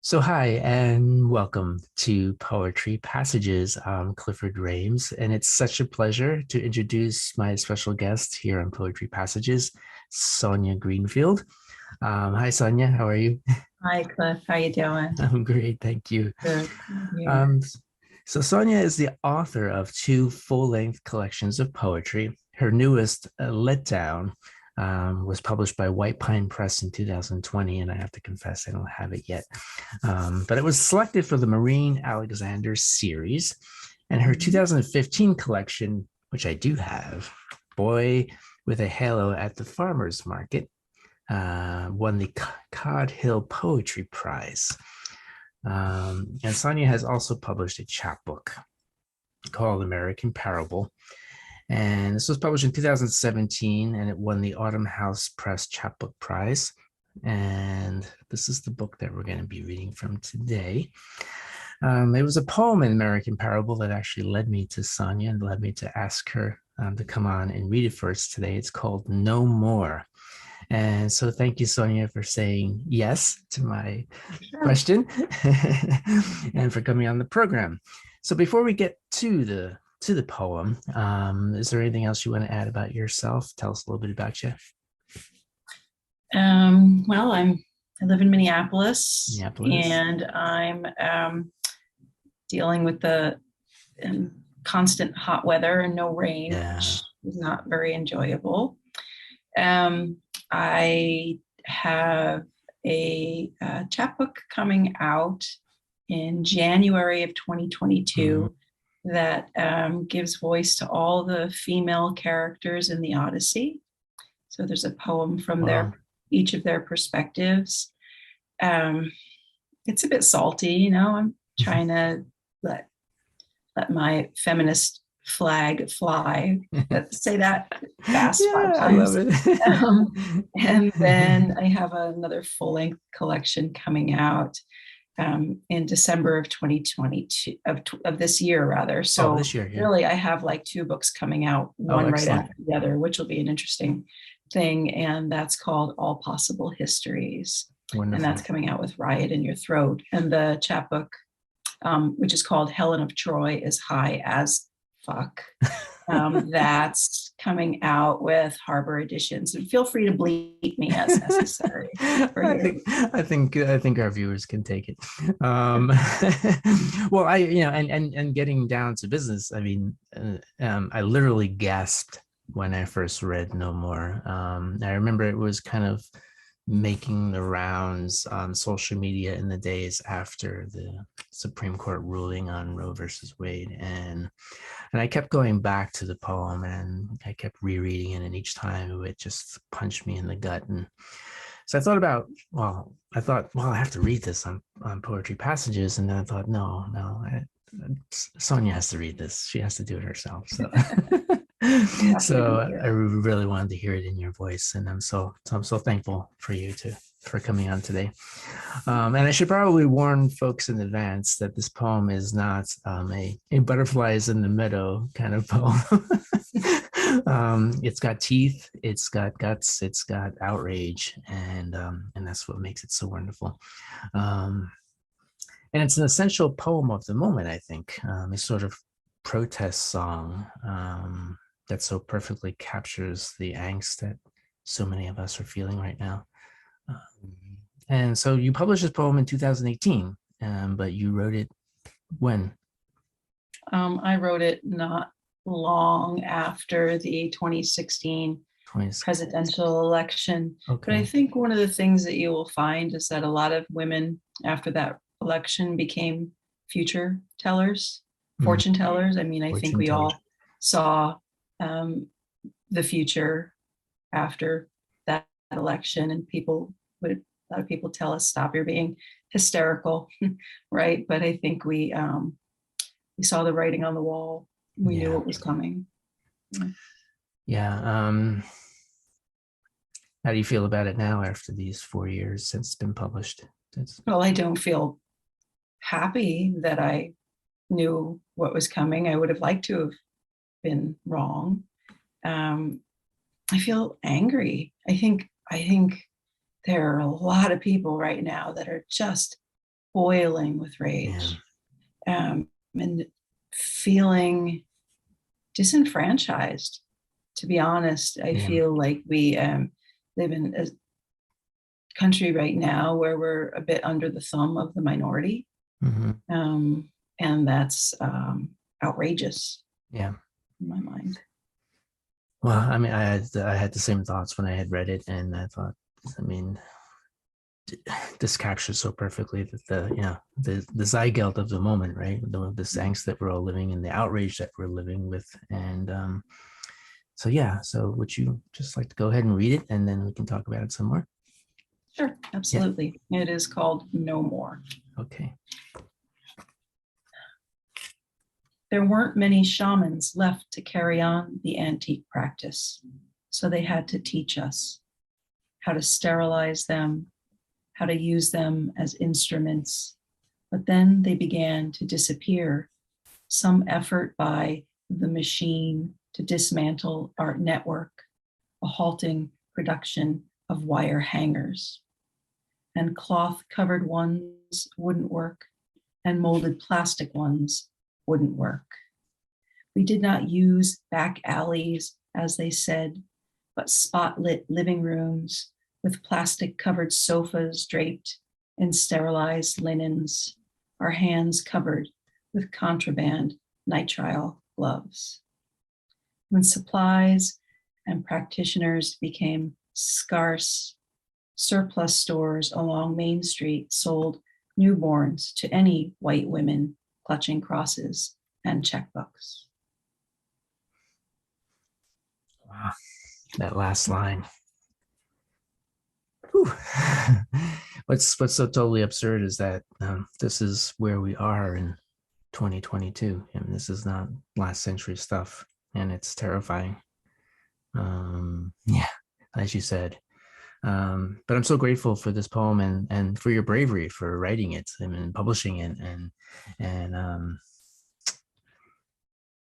So hi and welcome to Poetry Passages. I'm Clifford Rames, and it's such a pleasure to introduce my special guest here on Poetry Passages, Sonia Greenfield. Hi Sonia, how are you? Hi, Cliff. How you doing? I'm great, thank you. Good Um, here. so Sonia is the author of two full-length collections of poetry. Her newest, Letdown, was published by White Pine Press in 2020, and I have to confess I don't have it yet. But it was selected for the Marine Alexander series, and her Mhm. 2015 collection, which I do have, Boy with a Halo at the Farmer's Market, won the Codhill Poetry Prize. And Sonia has also published a chapbook called American Parable. And this was published in 2017, and it won the Autumn House Press Chapbook Prize. And this is the book that we're going to be reading from today. It was a poem in American Parable that actually led me to Sonia and led me to ask her to come on and read it for us today. It's called No More. And so thank you, Sonia, for saying yes to my Sure. question and for coming on the program. So before we get to the poem, is there anything else you want to add about yourself? Tell us a little bit about you. Well, I live in Minneapolis, Minneapolis. and I'm dealing with the constant hot weather and no rain, Yeah. which is not very enjoyable. Um, I have a chapbook coming out in January of Mm, 2022 that gives voice to all the female characters in the Odyssey. So there's a poem from wow. each of their perspectives. Um, it's a bit salty, you know. I'm trying to let my feminist flag fly. Say that fast five Yeah, I love times. it. Um, and then I have another full length collection coming out in December of 2022 of this year rather. Oh, So this year, yeah. really, I have like two books coming out, Oh, one right excellent. after the other, which will be an interesting thing, and that's called All Possible Histories, and that's Wonderful. coming out with Riot in Your Throat. And the chapbook, which is called Helen of Troy, is high as fuck. That's coming out with Harbor Editions, and feel free to bleep me as necessary for I your. think I think our viewers can take it. Well, and getting down to business, I mean, I literally gasped when I first read No More. I remember it was kind of making the rounds on social media in the days after the Supreme Court ruling on Roe versus Wade, and I kept going back to the poem and I kept rereading it, and each time it would just punch me in the gut. And so I thought about, well, I have to read this on Poetry Passages. And then I thought, Sonia has to read this. She has to do it herself. So, I'm happy to be so I here. really wanted to hear it in your voice. And I'm so thankful for you for coming on today. And I should probably warn folks in advance that this poem is not a butterflies in the meadow kind of poem. It's got teeth, it's got guts, it's got outrage, and that's what makes it so wonderful. Um, and it's an essential poem of the moment, I think. A sort of protest song that so perfectly captures the angst that so many of us are feeling right now. And so you published this poem in 2018, but you wrote it when? I wrote it not long after the 2016 2016. presidential election. But I Okay. think one of the things that you will find is that a lot of women after that election became future tellers, Mm, fortune tellers. I mean, I think fortune we teller. all saw um, the future after that election, and a lot of people tell us, stop, you're being hysterical, right? But I think we saw the writing on the wall. We knew Yeah. what was coming. Yeah. Yeah. How do you feel about it now after these 4 years since it's been published? It's, Well, I don't feel happy that I knew what was coming. I would have liked to have been wrong. Um, I feel angry. I think there are a lot of people right now that are just boiling with Yeah. rage, and feeling disenfranchised. To be honest, I Yeah. feel like we live in a country right now where we're a bit under the thumb of the minority, Hmm. and that's outrageous Yeah. in my mind. Well, I mean, I had the same thoughts when I had read it, and I thought, I mean, this captures so perfectly that the zeitgeist of the moment, right? This angst that we're all living in, the outrage that we're living with, and so yeah. So would you just like to go ahead and read it, and then we can talk about it some more? Sure, Yeah. absolutely. It is called No More. Okay. There weren't many shamans left to carry on the antique practice, so they had to teach us how to sterilize them, how to use them as instruments. But then they began to disappear, some effort by the machine to dismantle our network, a halting production of wire hangers. And cloth-covered ones wouldn't work, and molded plastic ones wouldn't work. We did not use back alleys, as they said, but spot-lit living rooms with plastic-covered sofas draped in sterilized linens, our hands covered with contraband nitrile gloves. When supplies and practitioners became scarce, surplus stores along Main Street sold newborns to any white women clutching crosses and checkbooks. Wow. That last line. Whew. What's so totally absurd is that this is where we are in 2022, and this is not last century stuff, and it's terrifying. Yeah, as you said. But I'm so grateful for this poem and for your bravery for writing it and publishing it and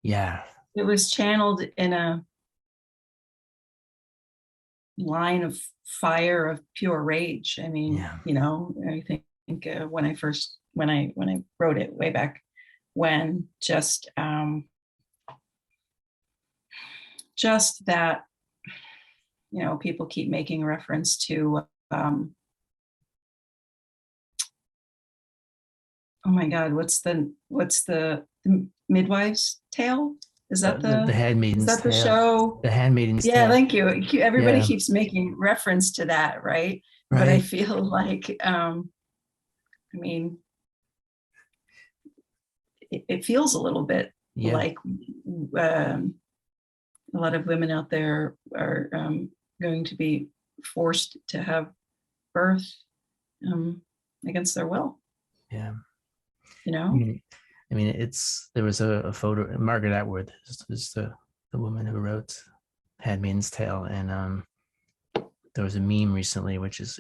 yeah. It was channeled in a line of fire of pure rage. I mean, Yeah. I think when I wrote it way back when, just that, people keep making reference to oh my God, what's the midwife's tale? Is that The Handmaiden's the Tale. show? The Handmaiden's Yeah, Tale. thank you. Everybody Yeah. keeps making reference to that, right? But I Right. feel like, I mean, it feels a little bit Yeah. like a lot of women out there are going to be forced to have birth um, against their will, Yeah. you I know? mean, there was a photo. Margaret Atwood is the woman who wrote Handmaid's Tale, and there was a meme recently, which is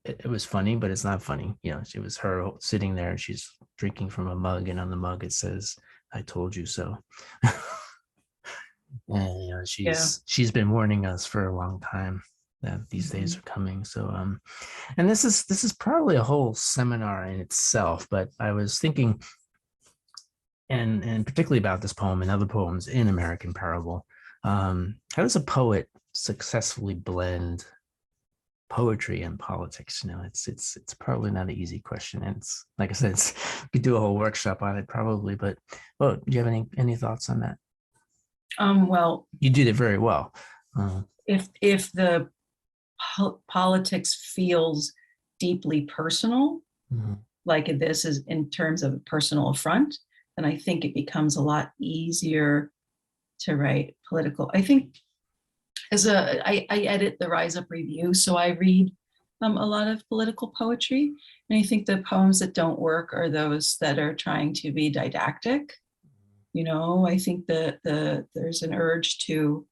it was funny, but it's not funny. It was her sitting there, and she's drinking from a mug, and on the mug it says, "I told you so." And Yeah. she's been warning us for a long time that these days are coming. So and this is probably a whole seminar in itself, but I was thinking, and particularly about this poem and other poems in American Parable. How does a poet successfully blend poetry and politics? It's probably not an easy question, and it's like I said, we could do a whole workshop on it probably. But do you have any thoughts on that? Well, You did it very well. if the politics feels deeply personal, Mhm. like this is in terms of a personal affront, then I think it becomes a lot easier to write political. I think I edit the Rise Up Review, so I read a lot of political poetry, and I think the poems that don't work are those that are trying to be didactic. I think that there's an urge to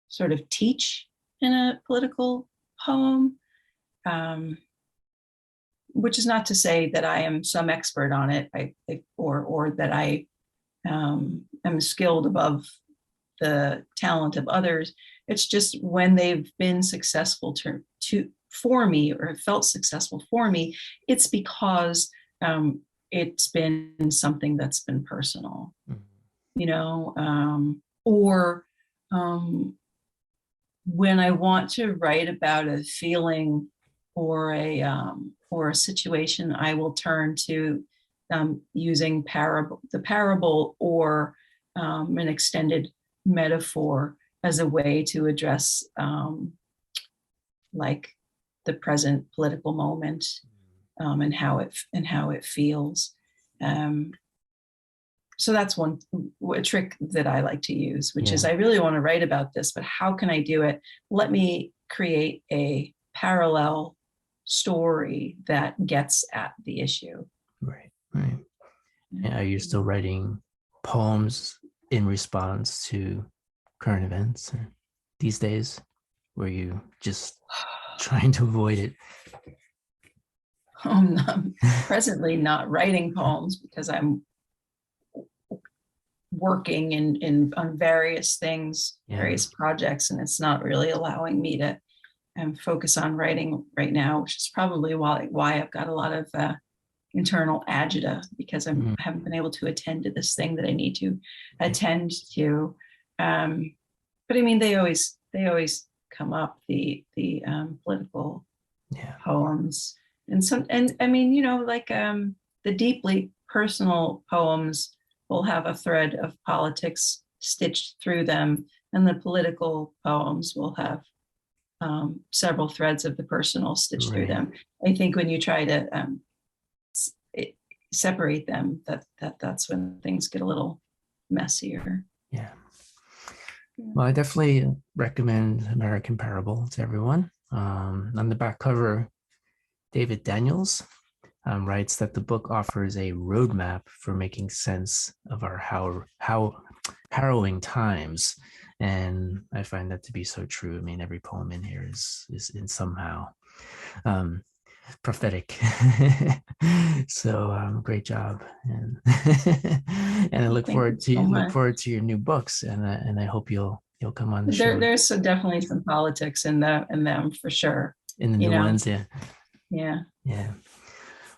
sort of teach in a political poem, um, which is not to say that I am some expert on it, or that I am skilled above the talent of others. It's just when they've been successful for me, or felt successful for me, it's because it's been something that's been personal, Mhm. you know, or when I want to write about a feeling or a situation, I will turn to using the parable or an extended metaphor as a way to address like the present political moment and how it feels. Um, so that's one a trick that I like to use, which is Yeah. I really want to write about this, but how can I do it? Let me create a parallel story that gets at the issue. Right. Right. And are you still writing poems in response to current events these days? Were you just trying to avoid it? I'm presently not writing poems because I'm working on various things, Yeah. various projects, and it's not really allowing me to focus on writing right now, which is probably why I've got a lot of internal agita, because I haven't been able to attend to this thing that I need to attend to. But I mean, they always come up, the political Yeah. poems, and I mean, you know, like the deeply personal poems will have a thread of politics stitched through them, and the political poems will have several threads of the personal stitched through Right. them. I think when you try to separate them, that's when things get a little messier. Yeah. Well, I definitely recommend American Parable to everyone. On the back cover, David Daniels writes that the book offers a roadmap for making sense of our how harrowing times, and I find that to be so true. I mean, every poem in here is in somehow um, prophetic. So great job, and and I Thank you so look much. forward to your new books, and I hope you'll come on the show There's definitely some politics in them for sure. in the You new know, ones. Yeah, yeah, yeah.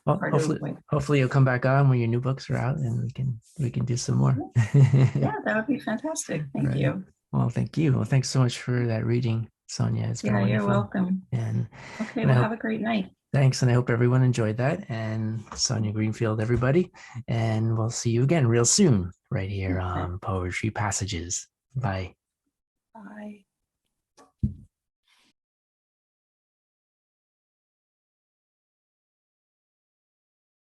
Well, hard to avoid. hopefully you'll come back on when your new books are out, and we can do some more. Yeah, that would be fantastic. Thank Right. you. Well, thank you. Well, thanks so much for that reading, Sonia. It's been Yeah, you're wonderful, welcome. and Okay, I well, hope have a great night. thanks, and I hope everyone enjoyed that. And Sonia Greenfield, everybody, and we'll see you again real soon, right here Okay, on Poetry Passages. Bye. bye.